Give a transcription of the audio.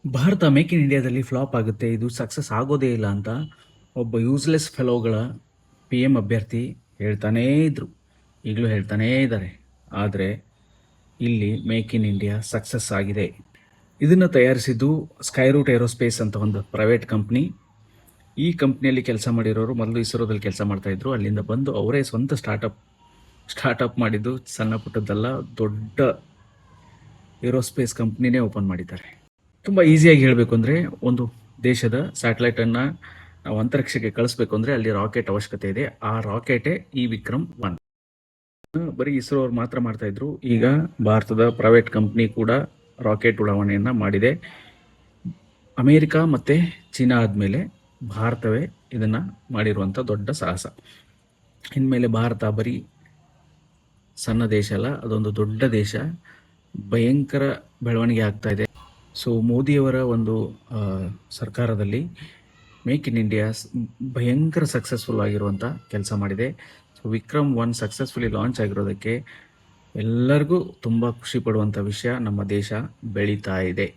Bharat make in ಇಂಡಿಯಾದಲ್ಲಿ flap ಆಗುತ್ತೆ, ಇದು ಸಕ್ಸಸ್ ಆಗೋದೇ ಇಲ್ಲ ಅಂತ ಒಬ್ಬ ಯೂಸ್ಲೆಸ್ ಫೆಲೋಗಳ PM ಅಭ್ಯರ್ಥಿ ಹೇಳ್ತಾನೇ ಇದ್ರು, ಈಗಲೂ ಹೇಳ್ತಾನೇ ಇದ್ದಾರೆ. ಆದರೆ ಇಲ್ಲಿ ಮೇಕ್ ಇನ್ ಇಂಡಿಯಾ ಸಕ್ಸಸ್ ಆಗಿದೆ. ಇದನ್ನು ತಯಾರಿಸಿದ್ದು ಸ್ಕೈರೂಟ್ ಏರೋಸ್ಪೇಸ್ ಅಂತ ಒಂದು ಪ್ರೈವೇಟ್ ಕಂಪ್ನಿ. ಈ ಕಂಪ್ನಿಯಲ್ಲಿ ಕೆಲಸ ಮಾಡಿರೋರು ಮೊದಲು ಇಸ್ರೋದಲ್ಲಿ ಕೆಲಸ ಮಾಡ್ತಾಯಿದ್ರು. ಅಲ್ಲಿಂದ ಬಂದು ಅವರೇ ಸ್ವಂತ ಸ್ಟಾರ್ಟಪ್ ಮಾಡಿದ್ದು. ಸಣ್ಣ ಪುಟ್ಟದ್ದಲ್ಲ, ದೊಡ್ಡ ಏರೋಸ್ಪೇಸ್ ಕಂಪ್ನಿನೇ ಓಪನ್ ಮಾಡಿದ್ದಾರೆ. ತುಂಬ ಈಸಿಯಾಗಿ ಹೇಳಬೇಕು ಅಂದರೆ, ಒಂದು ದೇಶದ ಸ್ಯಾಟಲೈಟನ್ನು ನಾವು ಅಂತರಿಕ್ಷಕ್ಕೆ ಕಳಿಸ್ಬೇಕು ಅಂದರೆ ಅಲ್ಲಿ ರಾಕೆಟ್ ಅವಶ್ಯಕತೆ ಇದೆ. ಆ ರಾಕೆಟೇ ಈ ವಿಕ್ರಮ್-1. ಬರೀ ಇಸ್ರೋ ಅವ್ರು ಮಾತ್ರ ಮಾಡ್ತಾಯಿದ್ರು. ಈಗ ಭಾರತದ ಪ್ರೈವೇಟ್ ಕಂಪ್ನಿ ಕೂಡ ರಾಕೆಟ್ ಉಡಾವಣೆಯನ್ನು ಮಾಡಿದೆ. ಅಮೇರಿಕಾ ಮತ್ತು ಚೀನಾ ಆದಮೇಲೆ ಭಾರತವೇ ಇದನ್ನು ಮಾಡಿರುವಂಥ ದೊಡ್ಡ ಸಾಹಸ. ಇನ್ಮೇಲೆ ಭಾರತ ಬರೀ ಸಣ್ಣ ದೇಶ ಅಲ್ಲ, ಅದೊಂದು ದೊಡ್ಡ ದೇಶ. ಭಯಂಕರ ಬೆಳವಣಿಗೆ ಆಗ್ತಾ ಇದೆ. ಸೊ ಮೋದಿಯವರ ಒಂದು ಸರ್ಕಾರದಲ್ಲಿ ಮೇಕ್ ಇನ್ ಇಂಡಿಯಾ ಭಯಂಕರ ಸಕ್ಸಸ್ಫುಲ್ ಆಗಿರುವಂಥ ಕೆಲಸ ಮಾಡಿದೆ. ಸೊ ವಿಕ್ರಮ್-1 ಸಕ್ಸಸ್ಫುಲಿ ಲಾಂಚ್ ಆಗಿರೋದಕ್ಕೆ ಎಲ್ಲರಿಗೂ ತುಂಬ ಖುಷಿ ಪಡುವಂಥ ವಿಷಯ. ನಮ್ಮ ದೇಶ ಬೆಳೀತಾ ಇದೆ.